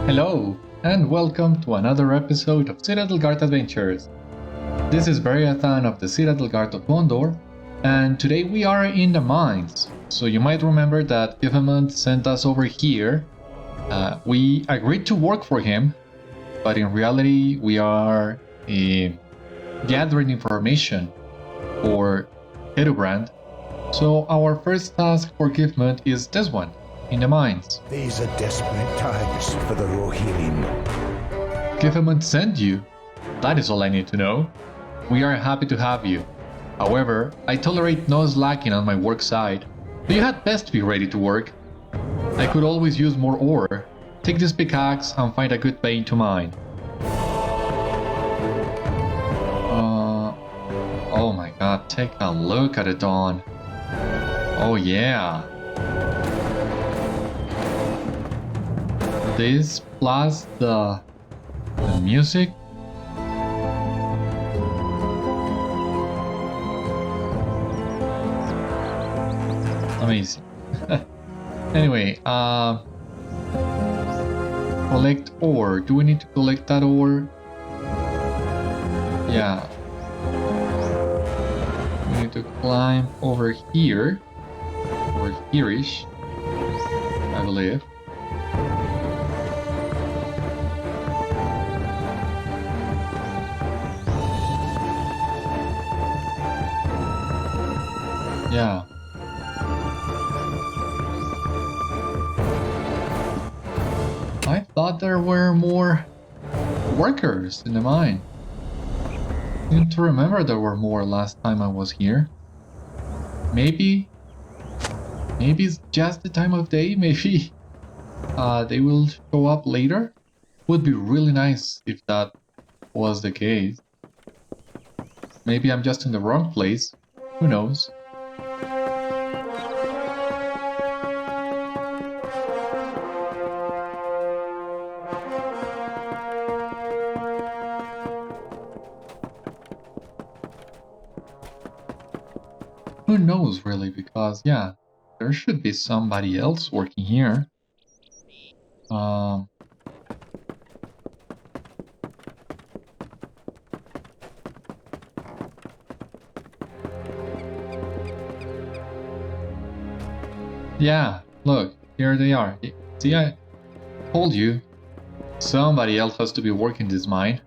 Hello, and welcome to another episode of Citadel Guard Adventures. This is Beriathan of the Citadel Guard of Gondor, and today we are in the mines. So you might remember that Gifemund sent us over here. We agreed to work for him, but in reality we are gathering information for Herubrand. So our first task for Gifemund is this one, in the mines. These are desperate times for the Rohirrim. Gifemund sent you. That is all I need to know. We are happy to have you. However, I tolerate no slacking on my work side, so you had best be ready to work. I could always use more ore. Take this pickaxe and find a good vein to mine. Oh my god, take a look at it, Dawn. Oh yeah. This plus the music. Amazing. Anyway, collect ore. Do we need to collect that ore? Yeah. We need to climb over here. Or here-ish, I believe. Yeah. I thought there were more workers in the mine. I seem to remember there were more last time I was here. Maybe it's just the time of day. Maybe they will show up later. Would be really nice if that was the case. Maybe I'm just in the wrong place. Who knows? Who knows really, because yeah, there should be somebody else working here. Yeah, look, here they are. See, I told you, somebody else has to be working this mine.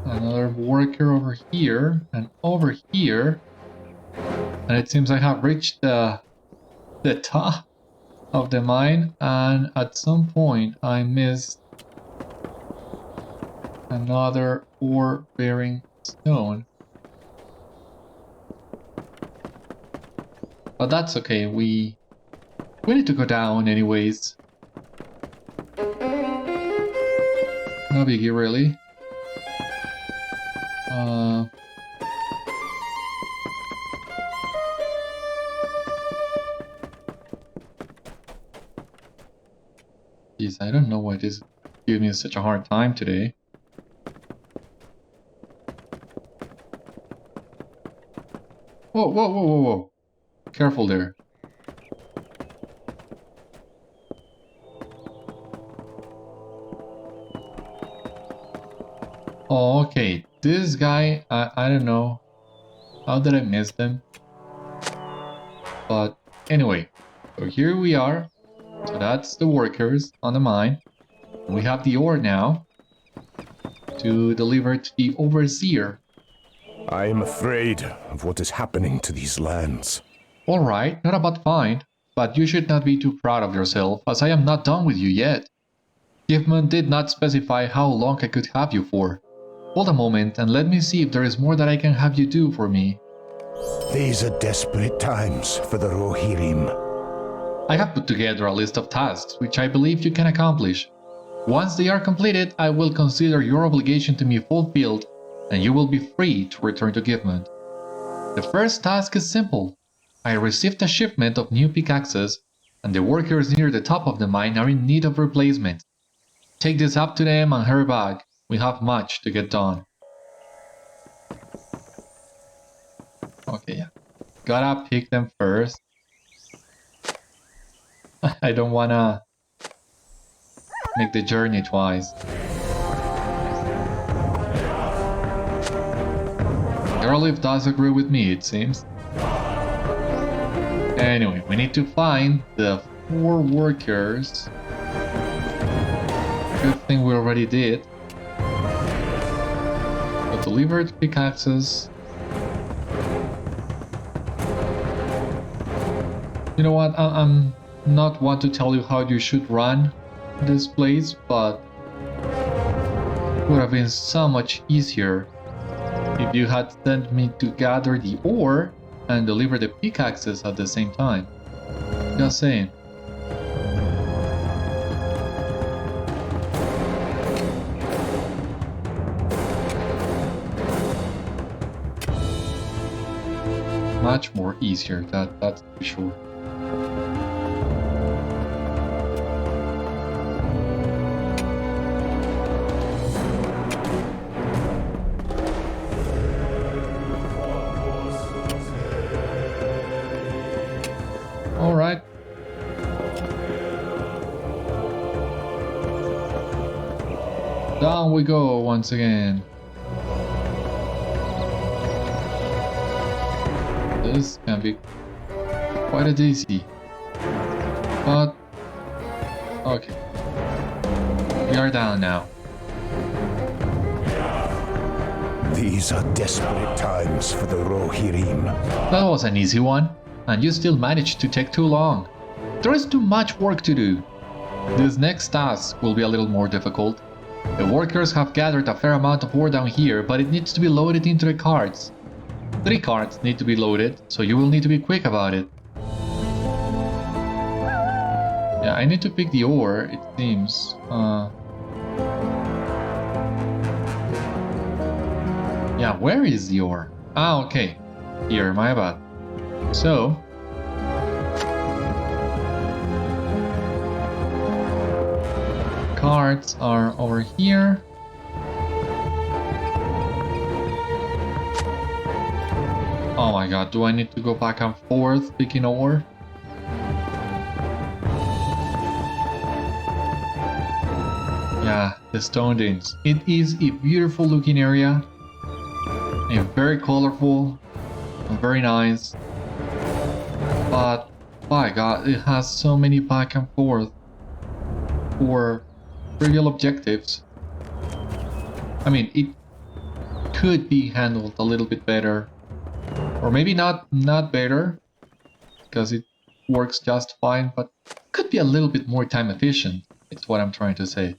Another worker over here, and over here. And it seems I have reached the top of the mine, and at some point I missed another ore-bearing stone. But that's okay, we need to go down anyways. No biggie really. Jeez, I don't know why this gives me such a hard time today. Whoa, whoa, whoa, whoa, whoa. Careful there. Oh, okay. This guy, I don't know. How did I miss them? But anyway, so here we are. So that's the workers on the mine. We have the ore now to deliver to the overseer. I am afraid of what is happening to these lands. Alright, not a bad find, but you should not be too proud of yourself, as I am not done with you yet. Gifemund did not specify how long I could have you for. Hold a moment and let me see if there is more that I can have you do for me. These are desperate times for the Rohirrim. I have put together a list of tasks which I believe you can accomplish. Once they are completed, I will consider your obligation to me fulfilled, and you will be free to return to Gifemund. The first task is simple. I received a shipment of new pickaxes, and the workers near the top of the mine are in need of replacement. Take this up to them and hurry back. We have much to get done. Okay, yeah. Gotta pick them first. I don't wanna make the journey twice. Earlif does agree with me, it seems. Anyway, we need to find the 4 workers. Good thing we already did. The delivered pickaxes. You know what? I'm not one to tell you how you should run this place, but it would have been so much easier if you had sent me to gather the ore and deliver the pickaxes at the same time. Just saying. Much more easier, that's for sure. Alright. Down we go once again. This can be quite a daisy. But okay. We are down now. These are desperate times for the Rohirrim. That was an easy one. And you still managed to take too long. There is too much work to do. This next task will be a little more difficult. The workers have gathered a fair amount of ore down here, but it needs to be loaded into the carts. 3 carts need to be loaded, so you will need to be quick about it. Yeah, I need to pick the ore, it seems. Yeah, where is the ore? Ah, okay. Here, my bad. So, cards are over here. Oh my god, do I need to go back and forth picking ore? Yeah, the stone dunes. It is a beautiful looking area. And very colorful. And very nice. But, by god, it has so many back and forth for trivial objectives. I mean, it could be handled a little bit better. Or maybe not better, because it works just fine, but could be a little bit more time efficient, is what I'm trying to say.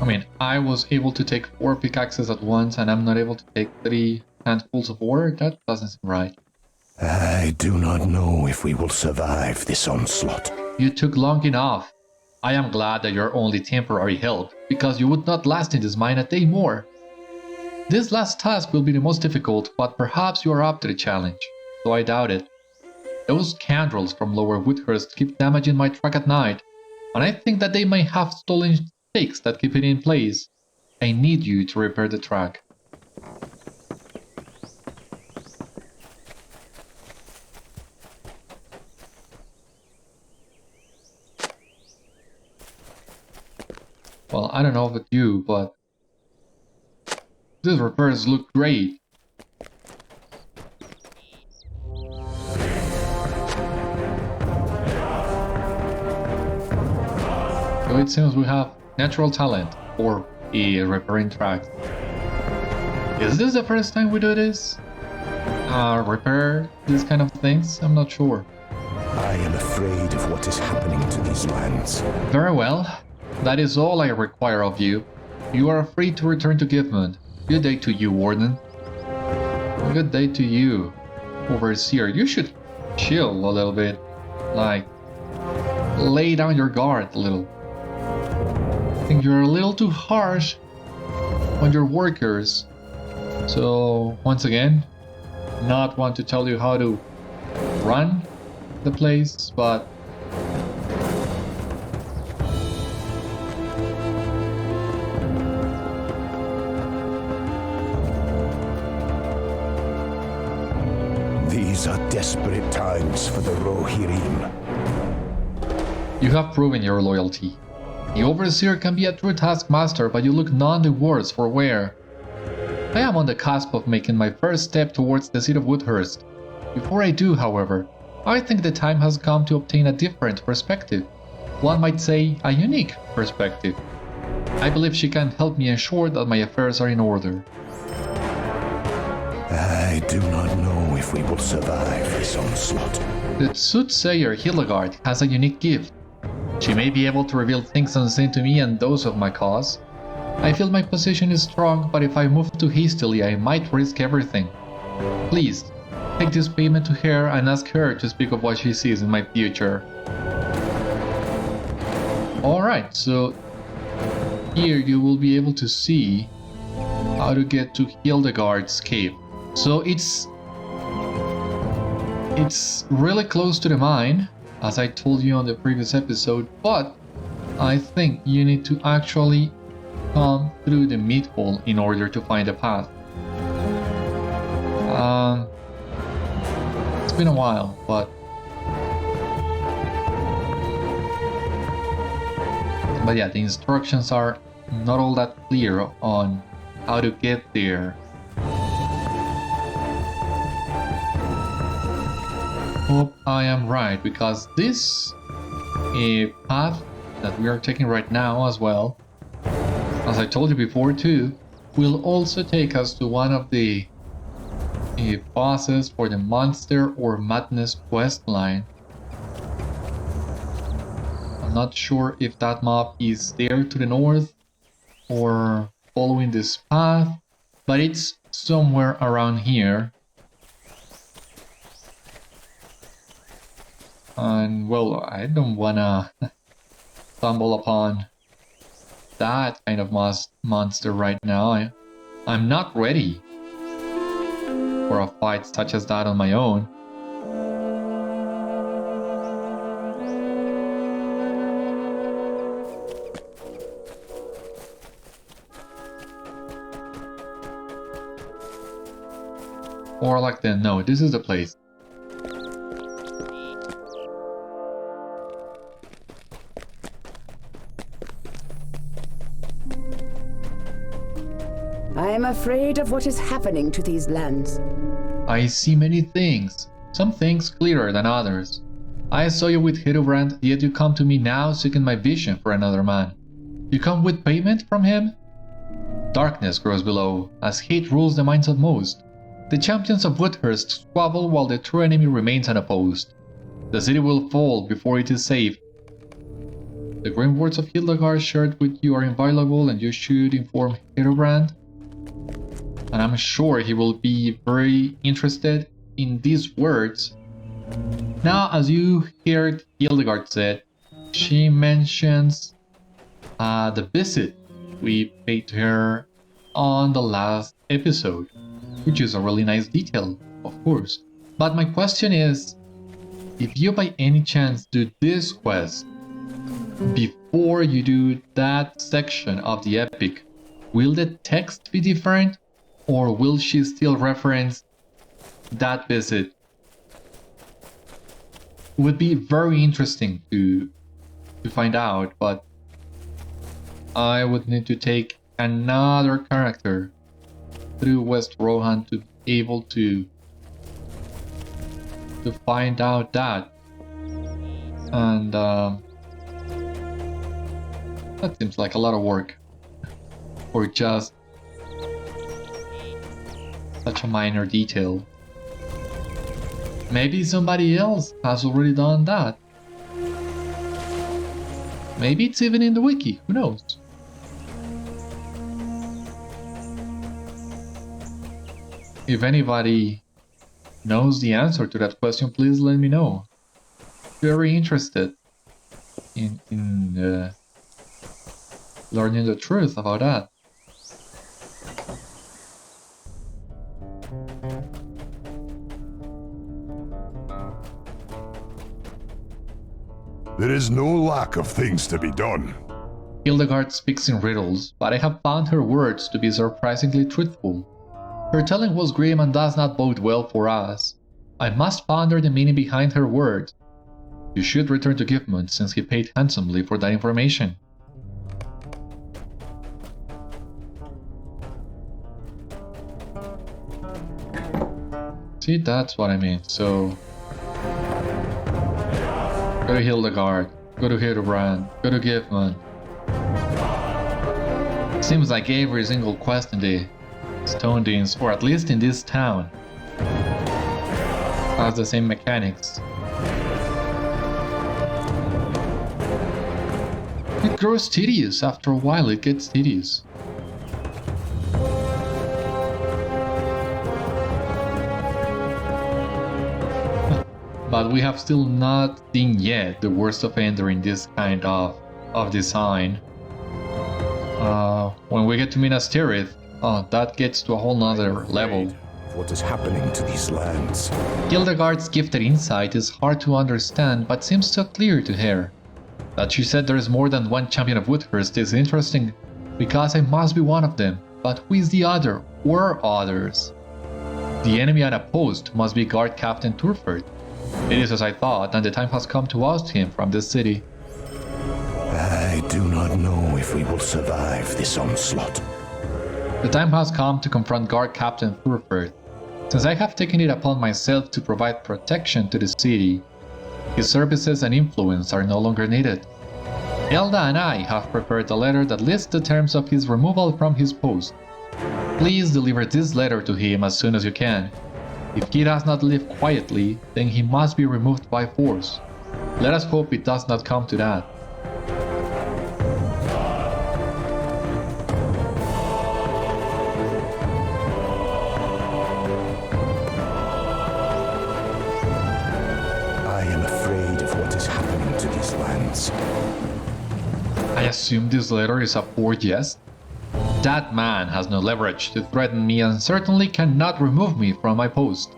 I mean, I was able to take 4 pickaxes at once and I'm not able to take 3 handfuls of ore? That doesn't seem right. I do not know if we will survive this onslaught. You took long enough. I am glad that you're only temporary help, because you would not last in this mine a day more. This last task will be the most difficult, but perhaps you are up to the challenge, though I doubt it. Those scoundrels from Lower Woodhurst keep damaging my truck at night, and I think that they may have stolen stakes that keep it in place. I need you to repair the truck. Well, I don't know about you, but these repairs look great. So it seems we have natural talent for a repairing truck. Is this the first time we do this? Repair these kind of things? I'm not sure. I am afraid of what is happening to these lands. Very well. That is all I require of you. You are free to return to Gifemund. Good day to you, Warden. Good day to you, Overseer. You should chill a little bit. Like, lay down your guard a little. I think you're a little too harsh on your workers. So, once again, not want to tell you how to run the place, but These are desperate times for the Rohirrim. you have proven your loyalty. The Overseer can be a true taskmaster, but you look none the worse for wear. I am on the cusp of making my first step towards the seat of Woodhurst. Before I do, however, I think the time has come to obtain a different perspective. One might say a unique perspective. I believe she can help me ensure that my affairs are in order. I do not know if we will survive this onslaught. The Soothsayer Hildegard has a unique gift. She may be able to reveal things unseen to me and those of my cause. I feel my position is strong, but if I move too hastily, I might risk everything. Please, take this payment to her and ask her to speak of what she sees in my future. Alright, so here you will be able to see how to get to Hildegard's cave. So it's really close to the mine, as I told you on the previous episode, but I think you need to actually come through the meat hole in order to find a path. It's been a while, but yeah, the instructions are not all that clear on how to get there. Hope I am right, because this path that we are taking right now as well, as I told you before too, will also take us to one of the bosses for the Monster or Madness quest line. I'm not sure if that mob is there to the north or following this path, but it's somewhere around here. And well, I don't wanna stumble upon that kind of monster right now. I'm not ready for a fight such as that on my own. Or like the no, this is the place. I am afraid of what is happening to these lands. I see many things, some things clearer than others. I saw you with Herubrand, yet you come to me now seeking my vision for another man. You come with payment from him? Darkness grows below, as hate rules the minds of most. The champions of Woodhurst squabble while the true enemy remains unopposed. The city will fall before it is saved. The grim words of Hildegard shared with you are inviolable, and you should inform Herubrand. And I'm sure he will be very interested in these words. Now, as you heard Hildegard said, she mentions the visit we paid to her on the last episode, which is a really nice detail, of course. But my question is, if you by any chance do this quest before you do that section of the epic, will the text be different? Or will she still reference that visit? Would be very interesting to find out, but I would need to take another character through West Rohan to be able to find out that. And that seems like a lot of work for just such a minor detail. Maybe somebody else has already done that. Maybe it's even in the wiki, who knows? If anybody knows the answer to that question, please let me know. Very interested in learning the truth about that. There is no lack of things to be done. Hildegard speaks in riddles, but I have found her words to be surprisingly truthful. Her telling was grim and does not bode well for us. I must ponder the meaning behind her words. You should return to Gifemund since he paid handsomely for that information. See, that's what I mean. So, go to Hildegard, go to Herubrand, go to Gifemund. Seems like every single quest in the Stone Dunes, or at least in this town, has the same mechanics. It grows tedious. After a while it gets tedious. But we have still not seen yet the worst offender in this kind of design. When we get to Minas Tirith, that gets to a whole nother level. What is happening to these lands? Hildegard's gifted insight is hard to understand, but seems so clear to her. That she said there is more than one champion of Woodhurst is interesting, because I must be one of them. But who is the other, or others? The enemy at a post must be Guard-captain Thurferth. It is as I thought, and the time has come to oust him from this city. I do not know if we will survive this onslaught. The time has come to confront Guard-captain Thurferth, since I have taken it upon myself to provide protection to the city. His services and influence are no longer needed. Elda and I have prepared a letter that lists the terms of his removal from his post. Please deliver this letter to him as soon as you can. If he does not live quietly, then he must be removed by force. Let us hope it does not come to that. I assume this letter is a poor jest? That man has no leverage to threaten me and certainly cannot remove me from my post.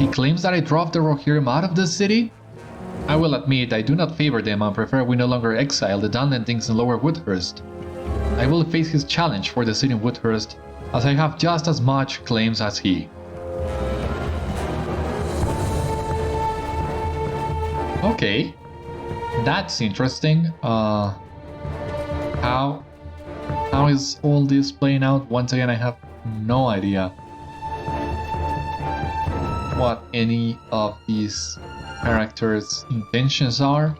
He claims that I drove the Rohirrim out of the city? I will admit I do not favor them and prefer we no longer exile the Dunlendings in Lower Woodhurst. I will face his challenge for the city of Woodhurst, as I have just as much claims as he. Okay, that's interesting. How is all this playing out? Once again, I have no idea what any of these characters' intentions are.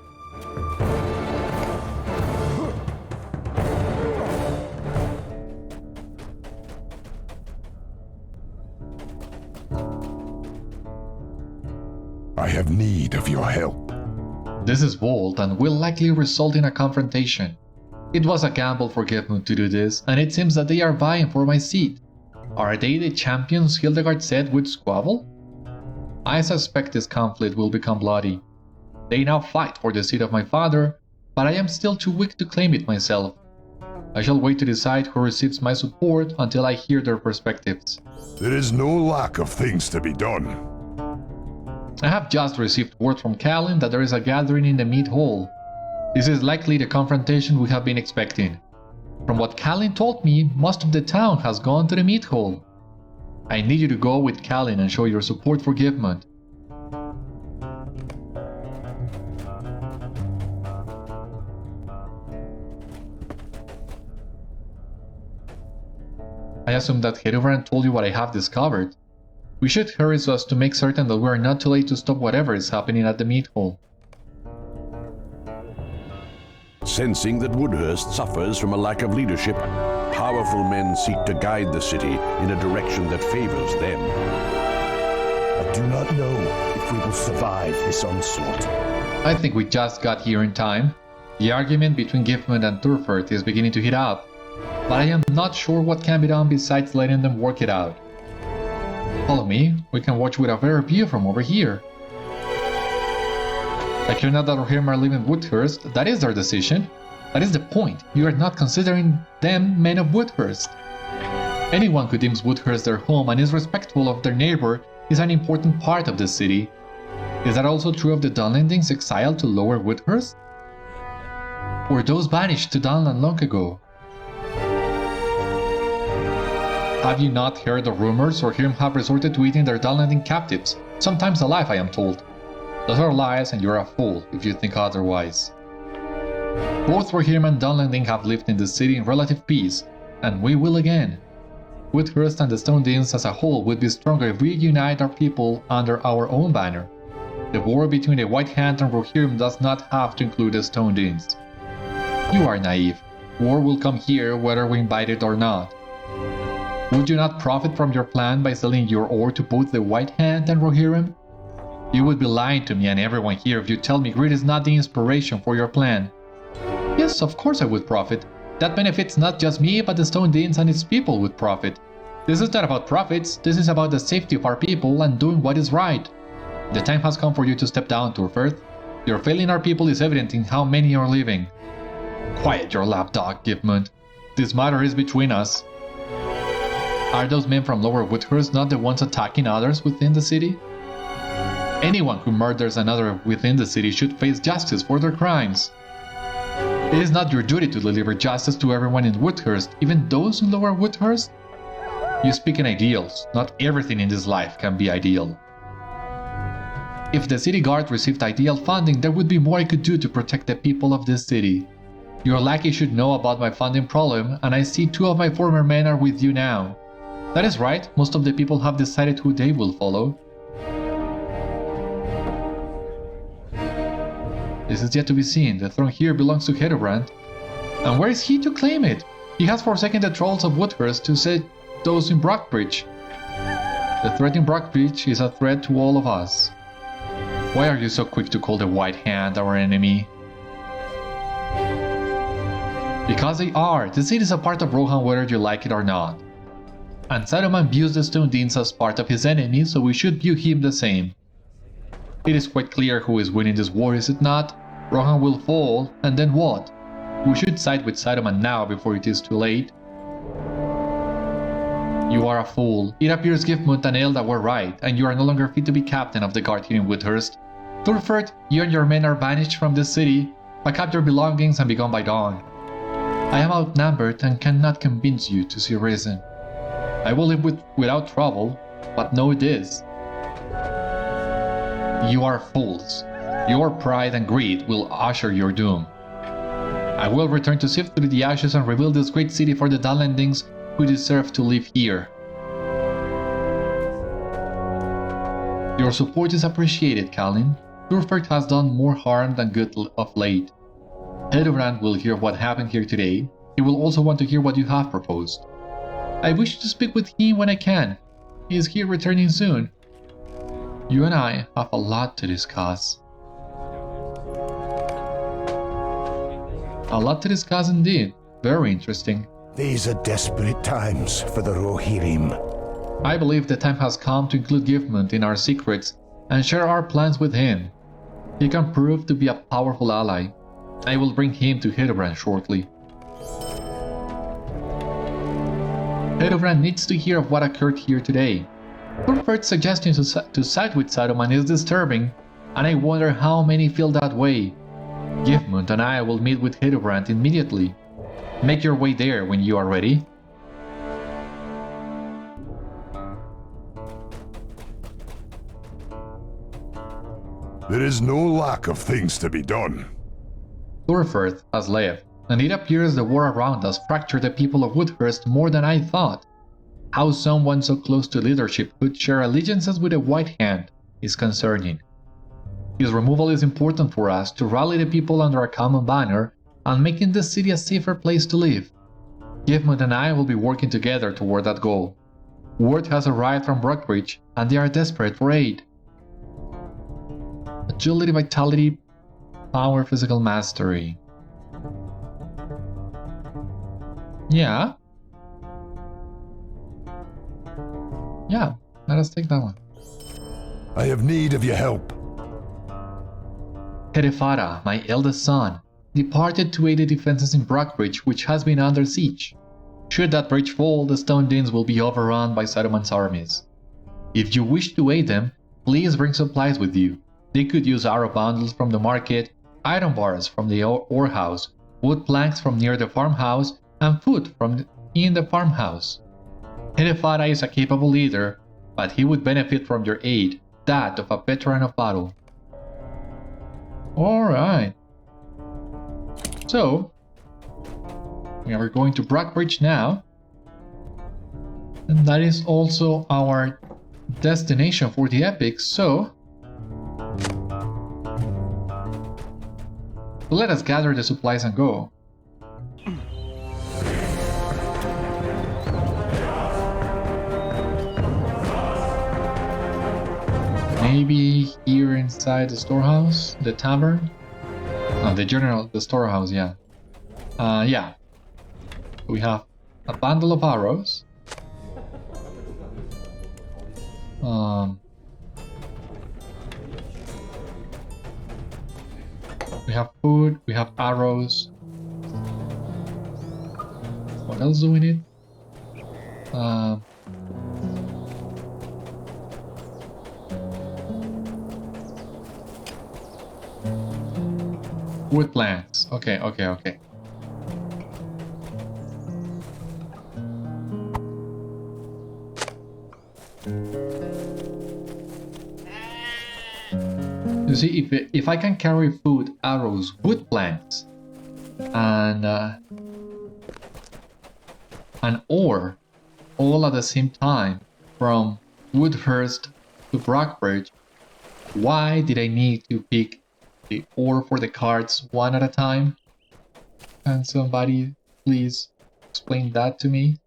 I have need of your help. This is bold and will likely result in a confrontation. It was a gamble for Gifemund to do this, and it seems that they are vying for my seat. Are they the champions Hildegard said would squabble? I suspect this conflict will become bloody. They now fight for the seat of my father, but I am still too weak to claim it myself. I shall wait to decide who receives my support until I hear their perspectives. There is no lack of things to be done. I have just received word from Callin that there is a gathering in the Mead Hall. This is likely the confrontation we have been expecting. From what Callin told me, most of the town has gone to the Mead Hall. I need you to go with Callin and show your support for Gifemund. I assume that Herubrand told you what I have discovered. We should hurry so as to make certain that we are not too late to stop whatever is happening at the Mead Hall. Sensing that Woodhurst suffers from a lack of leadership, powerful men seek to guide the city in a direction that favors them. I do not know if we will survive this onslaught. I think we just got here in time. The argument between Gifemund and Thurferth is beginning to heat up, but I am not sure what can be done besides letting them work it out. Follow me, we can watch with a better view from over here. I care not that Rohirrim are living in Woodhurst, that is their decision. That is the point, you are not considering them men of Woodhurst. Anyone who deems Woodhurst their home and is respectful of their neighbor is an important part of the city. Is that also true of the Dunlendings exiled to Lower Woodhurst? Were those banished to Dunland long ago? Have you not heard the rumors, or Hirm have resorted to eating their Dunlending captives, sometimes alive I am told? Those are lies, and you're a fool if you think otherwise. Both Rohirrim and Dunlending have lived in the city in relative peace, and we will again. Woodhurst and the Stone Deans as a whole would be stronger if we unite our people under our own banner. The war between the White Hand and Rohirrim does not have to include the Stone Deans. You are naive. War will come here whether we invite it or not. Would you not profit from your plan by selling your ore to both the White Hand and Rohirrim? You would be lying to me and everyone here if you tell me greed is not the inspiration for your plan. Yes, of course I would profit. That benefits not just me, but the Stone Deans and its people would profit. This is not about profits, this is about the safety of our people and doing what is right. The time has come for you to step down, Thurferth. Your failing our people is evident in how many are leaving. Quiet your lapdog, Gifemund. This matter is between us. Are those men from Lower Woodhurst not the ones attacking others within the city? Anyone who murders another within the city should face justice for their crimes. It is not your duty to deliver justice to everyone in Woodhurst, even those in Lower Woodhurst? You speak in ideals. Not everything in this life can be ideal. If the city guard received ideal funding, there would be more I could do to protect the people of this city. Your lackey should know about my funding problem, and I see 2 of my former men are with you now. That is right, most of the people have decided who they will follow. This is yet to be seen. The throne here belongs to Herubrand. And where is he to claim it? He has forsaken the trolls of Woodhurst to set those in Brockbridge. The threat in Brockbridge is a threat to all of us. Why are you so quick to call the White Hand our enemy? Because they are. The city is a part of Rohan whether you like it or not. And Saruman views the Stone Deans as part of his enemy, so we should view him the same. It is quite clear who is winning this war, is it not? Rohan will fall, and then what? We should side with Saruman now before it is too late. You are a fool. It appears Gifemund and Elda were right, and you are no longer fit to be captain of the guard here in Woodhurst. Thurferth, you and your men are banished from this city. Pack up your belongings and be gone by dawn. I am outnumbered and cannot convince you to see reason. I will live without trouble, but know this. You are fools. Your pride and greed will usher your doom. I will return to sift through the ashes and rebuild this great city for the Dunlendings who deserve to live here. Your support is appreciated, Kalin. Thurferth has done more harm than good of late. Herubrand will hear what happened here today. He will also want to hear what you have proposed. I wish to speak with him when I can. He is here returning soon. You and I have a lot to discuss. A lot to discuss indeed. Very interesting. These are desperate times for the Rohirrim. I believe the time has come to include Gifemund in our secrets and share our plans with him. He can prove to be a powerful ally. I will bring him to Herubrand shortly. Herubrand needs to hear of what occurred here today. Thurferth's suggestion to side with Saruman is disturbing, and I wonder how many feel that way. Gifemund and I will meet with Herubrand immediately. Make your way there when you are ready. There is no lack of things to be done. Thurferth has left, and it appears the war around us fractured the people of Woodhurst more than I thought. How someone so close to leadership could share allegiances with a White Hand is concerning. His removal is important for us to rally the people under a common banner and making the city a safer place to live. Gifemund and I will be working together toward that goal. Word has arrived from Brockbridge, and they are desperate for aid. Agility, vitality, power, physical mastery. Yeah, let us take that one. I have need of your help. Herefara, my eldest son, departed to aid the defenses in Brockbridge, which has been under siege. Should that bridge fall, the Stone Deans will be overrun by Saruman's armies. If you wish to aid them, please bring supplies with you. They could use arrow bundles from the market, iron bars from the ore house, wood planks from near the farmhouse, and food from in the farmhouse. Herefara is a capable leader, but he would benefit from your aid, that of a veteran of battle. Alright. So, we are going to Brockbridge now. And that is also our destination for the epic, so let us gather the supplies and go. Maybe here inside the storehouse, the tavern? The storehouse, yeah. Yeah. We have a bundle of arrows. We have food, we have arrows. What else do we need? Wood planks. Okay. You see, if I can carry food, arrows, wood planks, and an ore all at the same time from Woodhurst to Brockbridge, why did I need to pick the ore for the carts one at a time? Can somebody please explain that to me?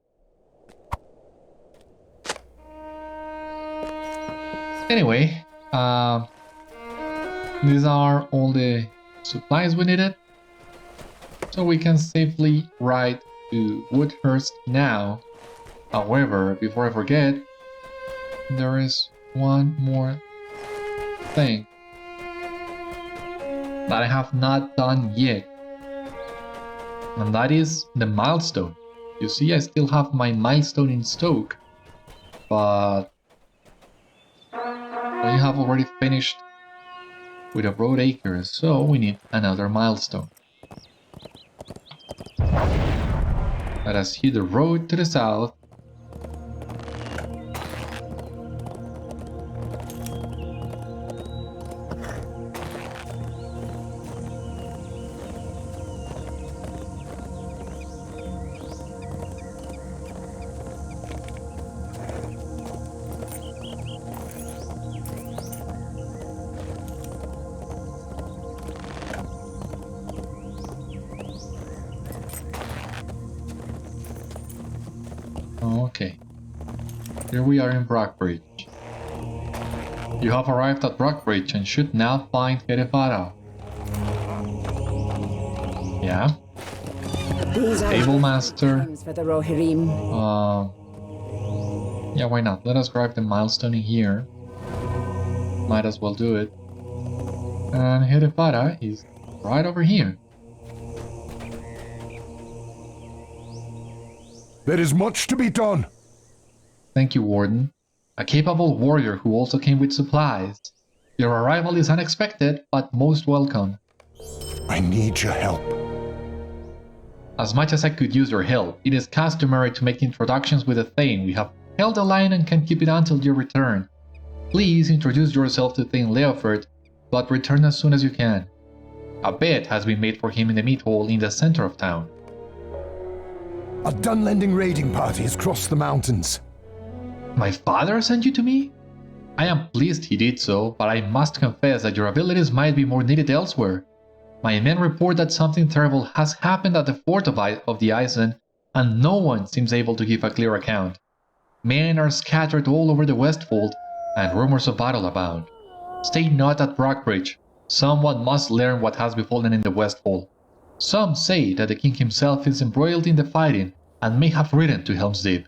Anyway, these are all the supplies we needed, so we can safely ride to Woodhurst now. However, before I forget, there is one more thing that I have not done yet, and that is the milestone. You see, I still have my milestone in Stoke, but we have already finished with a broad acre, so we need another milestone. Let us hit the road to the south. Okay, here we are in Brockbridge. You have arrived at Brockbridge and should now find Herefara. Yeah? Stable master. For the Rohirrim. Yeah, why not? Let us grab the milestone in here. Might as well do it. And Herefara is right over here. There is much to be done. Thank you, Warden. A capable warrior who also came with supplies. Your arrival is unexpected, but most welcome. I need your help. As much as I could use your help, it is customary to make introductions with the Thane. We have held the line and can keep it until your return. Please introduce yourself to Thane Leoford, but return as soon as you can. A bed has been made for him in the meat hall in the center of town. A Dunlending raiding party has crossed the mountains. My father sent you to me? I am pleased he did so, but I must confess that your abilities might be more needed elsewhere. My men report that something terrible has happened at the fort of the Isen, and no one seems able to give a clear account. Men are scattered all over the Westfold, and rumors of battle abound. Stay not at Brockbridge. Someone must learn what has befallen in the Westfold. Some say that the king himself is embroiled in the fighting and may have ridden to Helm's Deep.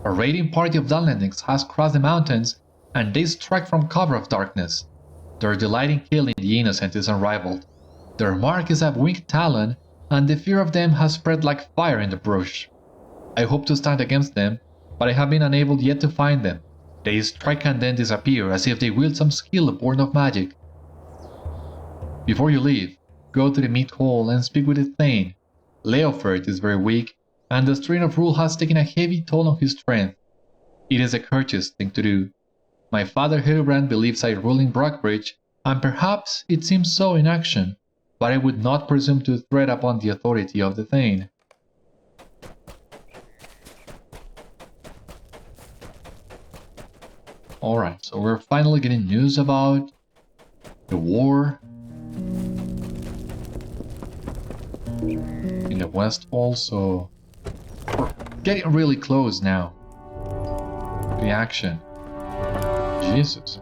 A raiding party of Dunlendings has crossed the mountains, and they strike from cover of darkness. Their delight in killing the innocent is unrivaled. Their mark is a winged talon, and the fear of them has spread like fire in the brush. I hope to stand against them, but I have been unable yet to find them. They strike and then disappear as if they wield some skill born of magic, Before you leave, go to the meat hall and speak with the Thane. Leofert is very weak, and the strain of rule has taken a heavy toll on his strength. It is a courteous thing to do. My father Herubrand believes I rule in Brockbridge, and perhaps it seems so in action, but I would not presume to tread upon the authority of the Thane. Alright, so we're finally getting news about the war in the West Hall, so we're getting really close now to the action. Jesus.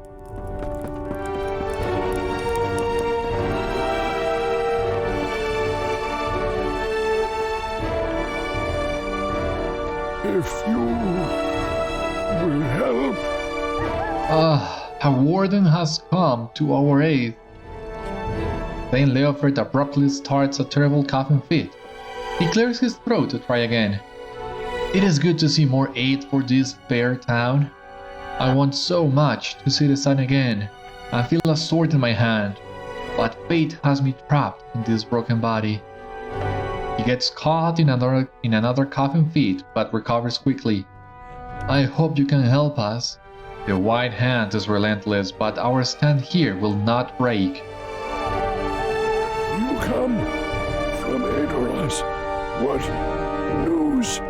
If you will help. A warden has come to our aid. Then Leofert abruptly starts a terrible coughing fit. He clears his throat to try again. It is good to see more aid for this fair town. I want so much to see the sun again and feel a sword in my hand, but fate has me trapped in this broken body. He gets caught in another coughing fit, but recovers quickly. I hope you can help us. The white hand is relentless, but our stand here will not break. You come from Edoras. What news?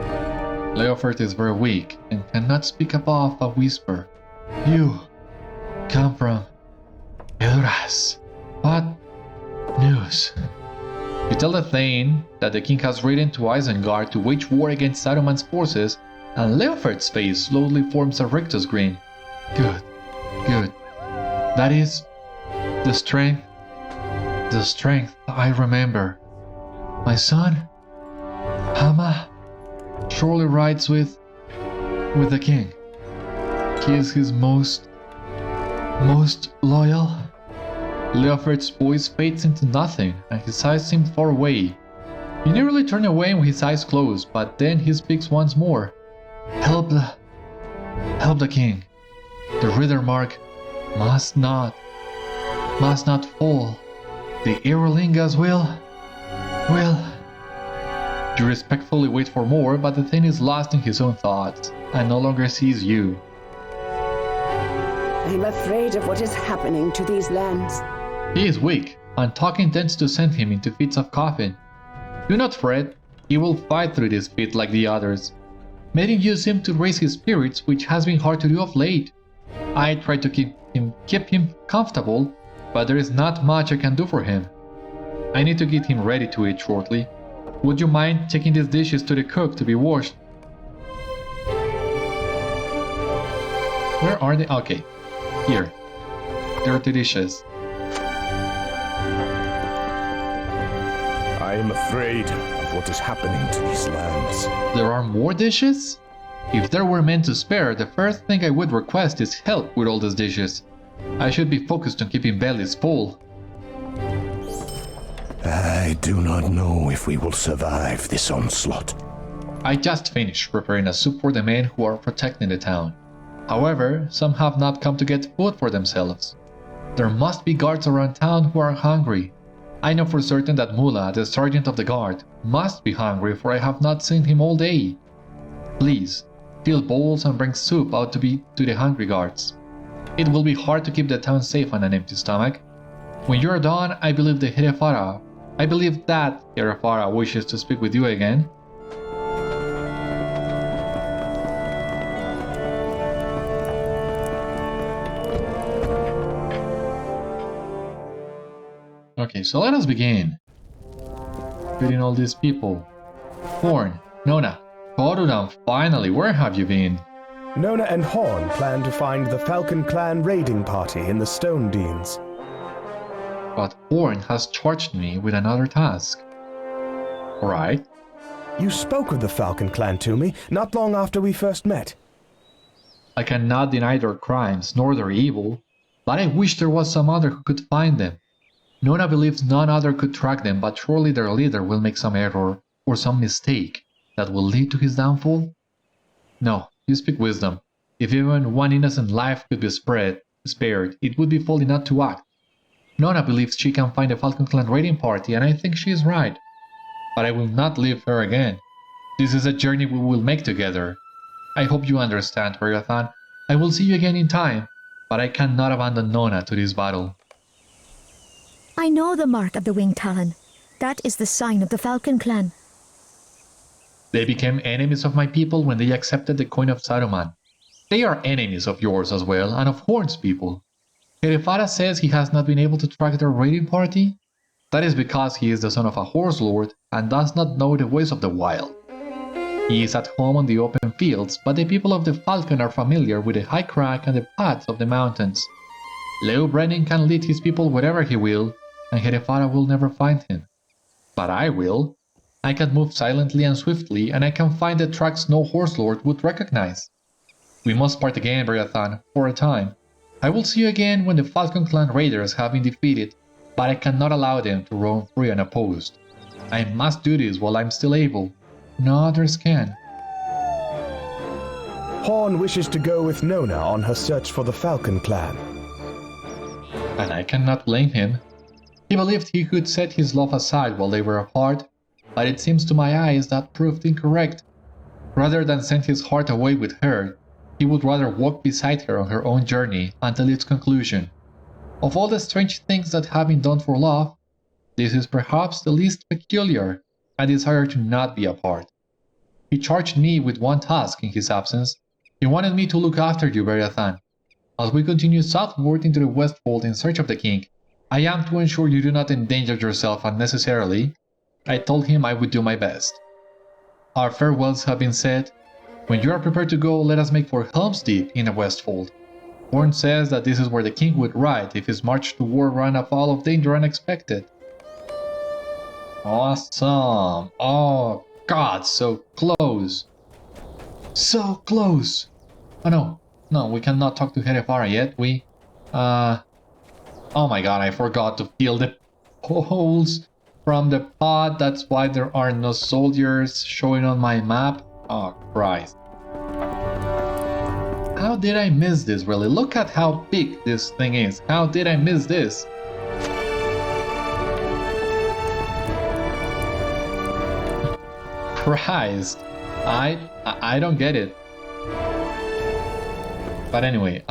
Leofert is very weak and cannot speak above a whisper. You come from Edoras. What news? You tell the Thane that the king has ridden to Isengard to wage war against Saruman's forces, and Leofert's face slowly forms a rictus grin. Good, good. That is the strength I remember. My son, Hama, surely rides with the king. He is his most loyal. Leofert's voice fades into nothing, and his eyes seem far away. He nearly turns away when his eyes close, but then he speaks once more. Help the king. The Riddermark must not fall. The Eorlingas will. You respectfully wait for more, but the Thane is lost in his own thoughts and no longer sees you. I'm afraid of what is happening to these lands. He is weak, and talking tends to send him into fits of coughing. Do not fret, he will fight through this fit like the others. Mating use him to raise his spirits, which has been hard to do of late. I try to keep him comfortable, but there is not much I can do for him. I need to get him ready to eat shortly. Would you mind taking these dishes to the cook to be washed? Where are they? Okay, here. Dirty dishes. I am afraid of what is happening to these lands. There are more dishes? If there were men to spare, the first thing I would request is help with all these dishes. I should be focused on keeping bellies full. I do not know if we will survive this onslaught. I just finished preparing a soup for the men who are protecting the town. However, some have not come to get food for themselves. There must be guards around town who are hungry. I know for certain that Mula, the sergeant of the guard, must be hungry, for I have not seen him all day. Please, fill bowls and bring soup out to the hungry guards. It will be hard to keep the town safe on an empty stomach. When you are done, I believe that Herefara wishes to speak with you again. Okay, so let us begin. Feeding all these people. Horn, Nona, Korudan, finally, where have you been? Nona and Horn plan to find the Falcon Clan raiding party in the Stone Deans. But Horn has charged me with another task. Alright. You spoke of the Falcon Clan to me not long after we first met. I cannot deny their crimes nor their evil, but I wish there was some other who could find them. Nona believes none other could track them, but surely their leader will make some error or some mistake that will lead to his downfall? No, you speak wisdom. If even one innocent life could be spared, it would be folly not to act. Nona believes she can find the Falcon Clan raiding party, and I think she is right. But I will not leave her again. This is a journey we will make together. I hope you understand, Beriathan. I will see you again in time, but I cannot abandon Nona to this battle. I know the mark of the winged talon. That is the sign of the Falcon Clan. They became enemies of my people when they accepted the coin of Saruman. They are enemies of yours as well, and of Horn's people. Herefara says he has not been able to track their raiding party. That is because he is the son of a horse lord and does not know the ways of the wild. He is at home on the open fields, but the people of the Falcon are familiar with the high crag and the paths of the mountains. Herubrand can lead his people wherever he will, and Herefara will never find him. But I will. I can move silently and swiftly, and I can find the tracks no horse lord would recognize. We must part again, Beriathan, for a time. I will see you again when the Falcon Clan raiders have been defeated, but I cannot allow them to roam free unopposed. I must do this while I'm still able. No others can. Horn wishes to go with Nona on her search for the Falcon Clan. And I cannot blame him. He believed he could set his love aside while they were apart, but it seems to my eyes that proved incorrect. Rather than send his heart away with her, he would rather walk beside her on her own journey until its conclusion. Of all the strange things that have been done for love, this is perhaps the least peculiar, a desire to not be apart. He charged me with one task in his absence. He wanted me to look after you, Beriathan. As we continue southward into the Westfold in search of the king, I am to ensure you do not endanger yourself unnecessarily. I told him I would do my best. Our farewells have been said. When you are prepared to go, let us make for Helm's Deep in the Westfold. Horn says that this is where the king would ride if his march to war ran afoul of danger unexpected. Awesome! Oh god, so close! So close! Oh no, we cannot talk to Herefara yet, oh my god, I forgot to fill the holes from the pod, that's why there are no soldiers showing on my map. Oh Christ. How did I miss this really? Look at how big this thing is. How did I miss this? Christ. I don't get it. But anyway,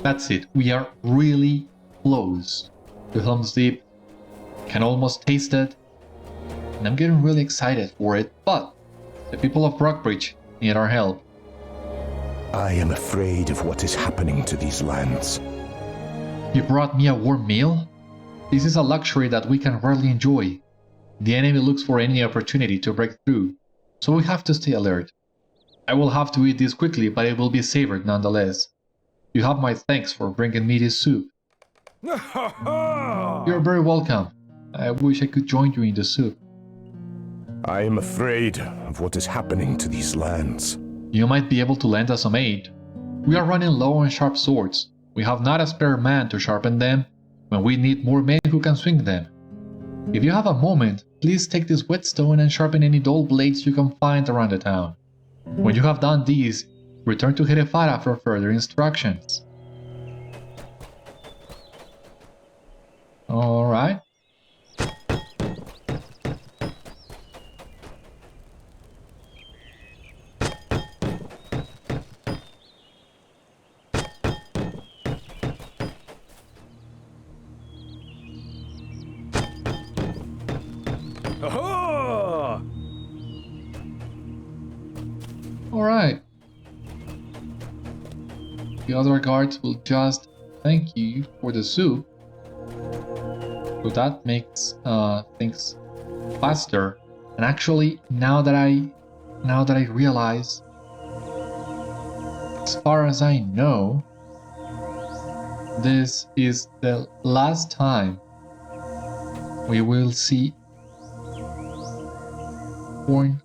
that's it. We are really close to Helm's Deep. Can almost taste it. And I'm getting really excited for it, but the people of Brockbridge need our help. I am afraid of what is happening to these lands. You brought me a warm meal? This is a luxury that we can rarely enjoy. The enemy looks for any opportunity to break through, so we have to stay alert. I will have to eat this quickly, but it will be savored nonetheless. You have my thanks for bringing me this soup. You're very welcome. I wish I could join you in the soup. I am afraid of what is happening to these lands. You might be able to lend us some aid. We are running low on sharp swords. We have not a spare man to sharpen them, when we need more men who can swing them. If you have a moment, please take this whetstone and sharpen any dull blades you can find around the town. When you have done these, return to Herefara for further instructions. Alright. Alright. The other guards will just thank you for the soup. So that makes things faster. And actually, now that I realize, as far as I know, this is the last time we will see Horn,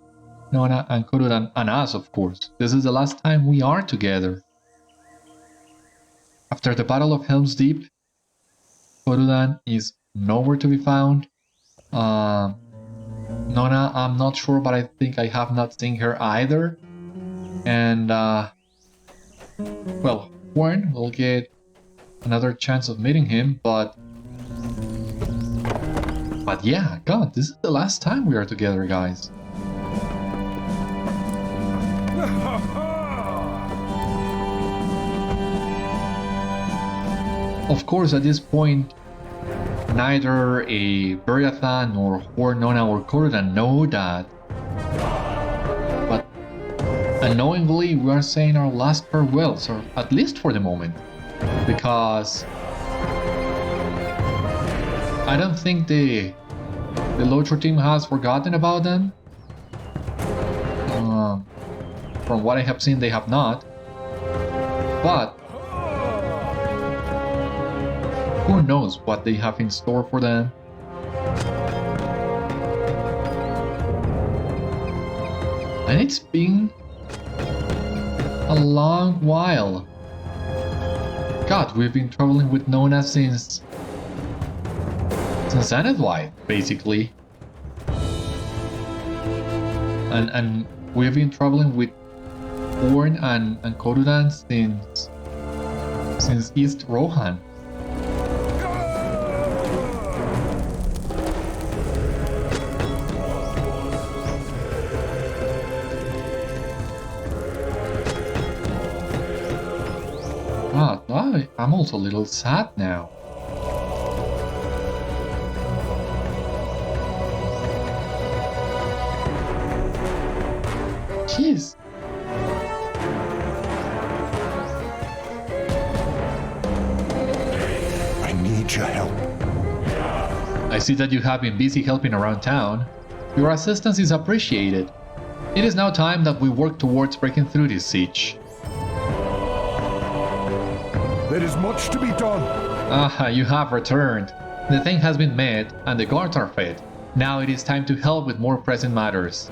Nona, and Herubrand, and us, of course. This is the last time we are together. After the Battle of Helm's Deep, Herubrand is nowhere to be found. Nona, I'm not sure, but I think I have not seen her either. And, well, Horn will get another chance of meeting him, but yeah, God, this is the last time we are together, guys. Of course, at this point, neither a Beriathan nor Horn, Nona or Corodan know that. But unknowingly, we are saying our last farewells, or at least for the moment. Because I don't think the LOTRO team has forgotten about them. From what I have seen, they have not. But who knows what they have in store for them? And it's been a long while. God, we've been traveling with Nona since Zenithwide, basically. And we've been traveling with Horn and Corodan since East Rohan. I'm also a little sad now. Jeez. I need your help. I see that you have been busy helping around town. Your assistance is appreciated. It is now time that we work towards breaking through this siege. There is much to be done. Ah, you have returned. The thing has been met, and the guards are fed. Now it is time to help with more pressing matters.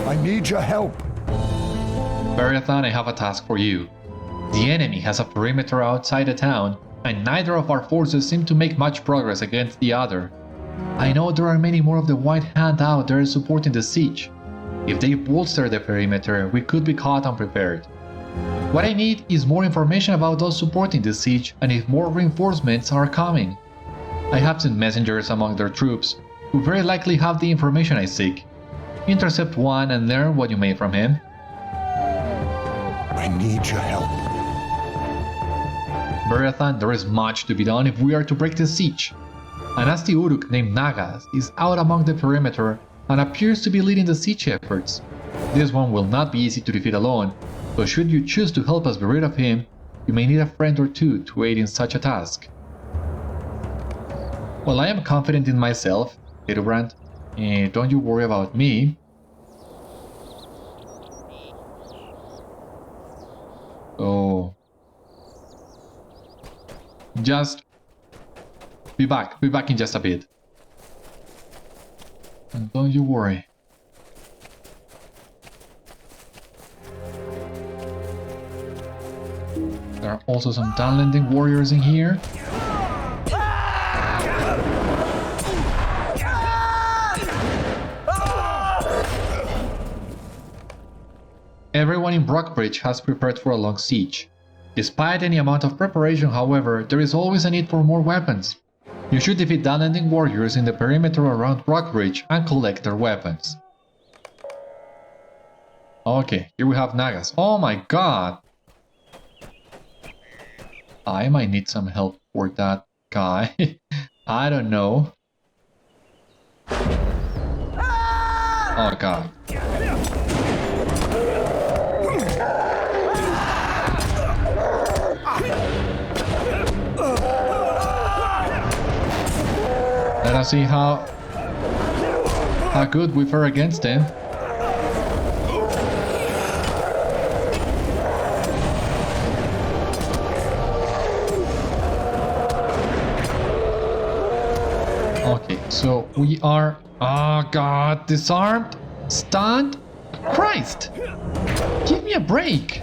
I need your help. Beriathan, I have a task for you. The enemy has a perimeter outside the town, and neither of our forces seem to make much progress against the other. I know there are many more of the White Hand out there supporting the siege. If they bolster the perimeter, we could be caught unprepared. What I need is more information about those supporting the siege and if more reinforcements are coming. I have sent messengers among their troops, who very likely have the information I seek. Intercept one and learn what you may from him. I need your help. Beriathan, there is much to be done if we are to break the siege. A nasty Uruk named Nagas is out among the perimeter and appears to be leading the siege efforts. This one will not be easy to defeat alone, so should you choose to help us be rid of him, you may need a friend or two to aid in such a task. Well, I am confident in myself, Herubrand, and don't you worry about me. So... just... be back in just a bit. And don't you worry. There are also some Dunlending warriors in here. Everyone in Brockbridge has prepared for a long siege. Despite any amount of preparation, however, there is always a need for more weapons. You should defeat Dunlending warriors in the perimeter around Brockbridge and collect their weapons. Okay, here we have Nagas. Oh my god! I might need some help for that guy. I don't know. Oh god. Let us see how good we fare against him. Okay, so we are... oh god, disarmed? Stunned? Christ! Give me a break!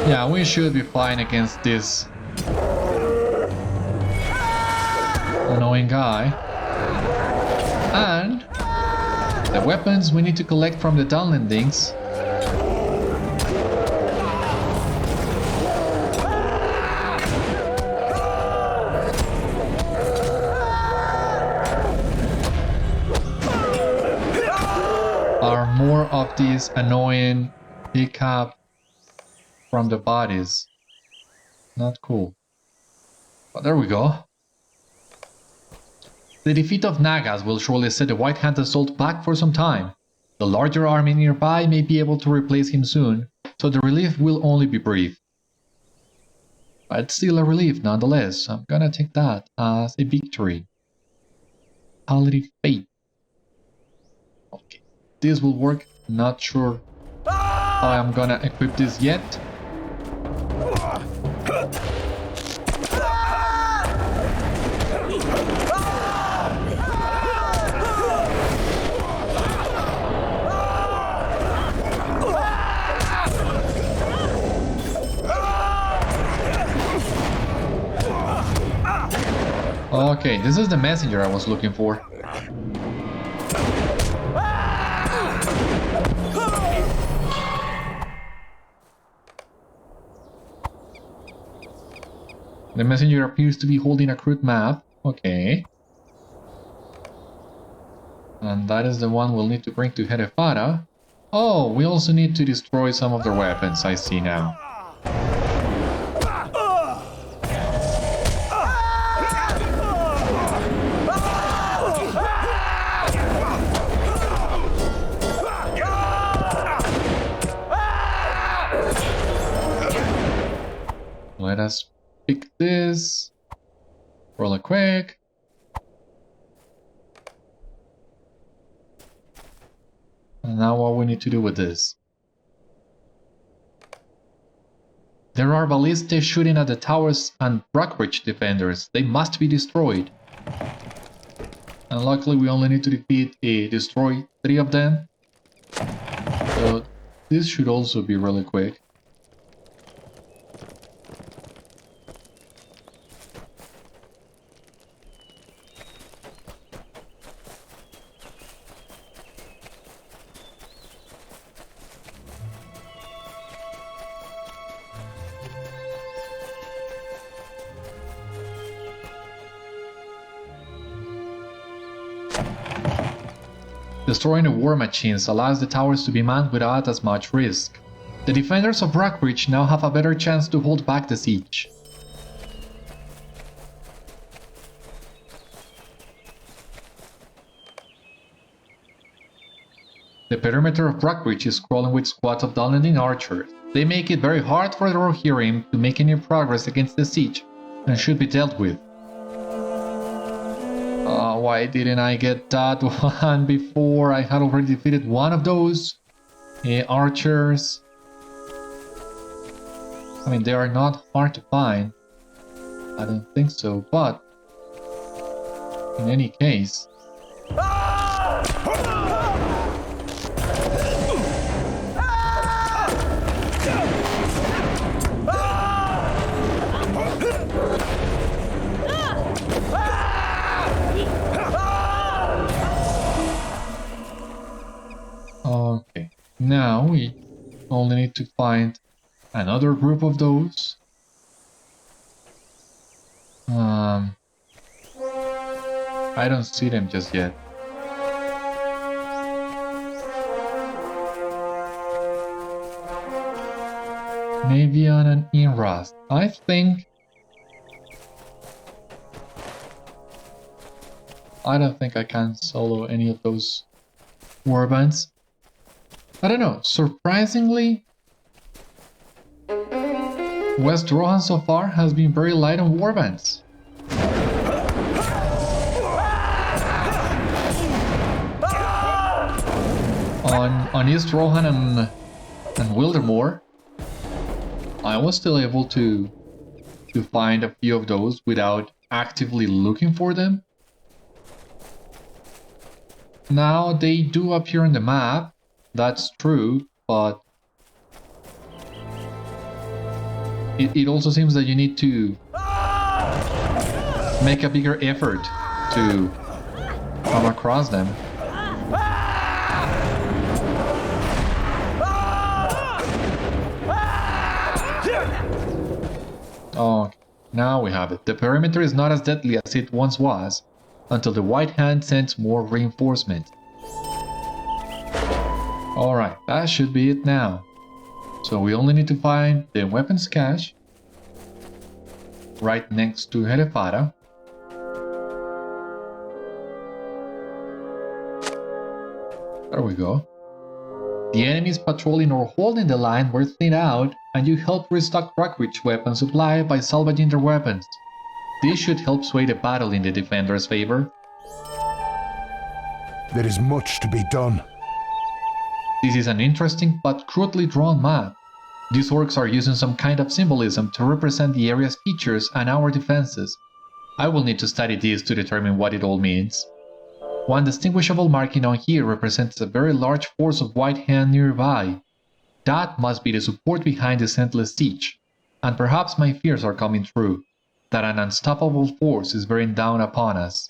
Yeah, we should be fine against this annoying guy. And the weapons we need to collect from the Dunlendings this annoying hiccup from the bodies. Not cool. But there we go. The defeat of Nagas will surely set the White Hand assault back for some time. The larger army nearby may be able to replace him soon, so the relief will only be brief. But still a relief nonetheless. I'm gonna take that as a victory. Palliative Fate. Okay, this will work. Not sure how I'm gonna equip this yet. Okay, this is the messenger I was looking for. The messenger appears to be holding a crude map. Okay. And that is the one we'll need to bring to Herefara. Oh, we also need to destroy some of their weapons, I see now. Let us pick this really quick. And now what we need to do with this. There are ballistas shooting at the towers and Brockbridge defenders. They must be destroyed. And luckily we only need to destroy 3 of them. So this should also be really quick. Destroying the war machines allows the towers to be manned without as much risk. The defenders of Brockbridge now have a better chance to hold back the siege. The perimeter of Brockbridge is crawling with squads of Dunlending archers. They make it very hard for the Rohirrim to make any progress against the siege, and should be dealt with. Why didn't I get that one before? I had already defeated one of those archers. I mean, they are not hard to find. I don't think so, but in any case... Okay, now we only need to find another group of those. I don't see them just yet. Navian and Inrast. I don't think I can solo any of those warbands. I don't know, surprisingly, West Rohan so far has been very light on warbands. On East Rohan and Wildermore, I was still able to find a few of those without actively looking for them. Now they do appear on the map, that's true, but it also seems that you need to make a bigger effort to come across them. Oh, now we have it. The perimeter is not as deadly as it once was, until the White Hand sends more reinforcement. Alright, that should be it now. So we only need to find the weapons cache right next to Herefara. There we go. The enemies patrolling or holding the line were thinned out, and you help restock Brockbridge weapon supply by salvaging their weapons. This should help sway the battle in the defenders' favor. There is much to be done. This is an interesting but crudely drawn map. These orcs are using some kind of symbolism to represent the area's features and our defenses. I will need to study this to determine what it all means. One distinguishable marking on here represents a very large force of white hand nearby. That must be the support behind this endless siege. And perhaps my fears are coming true, that an unstoppable force is bearing down upon us.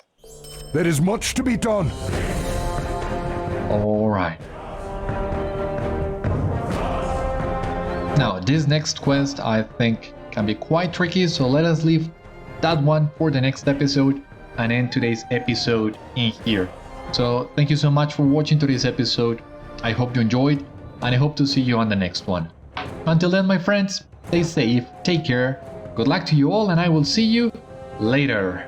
There is much to be done. Alright. Now, this next quest I think can be quite tricky, so let us leave that one for the next episode and end today's episode in here. So, thank you so much for watching today's episode. I hope you enjoyed, and I hope to see you on the next one. Until then, my friends, stay safe, take care, good luck to you all, and I will see you later.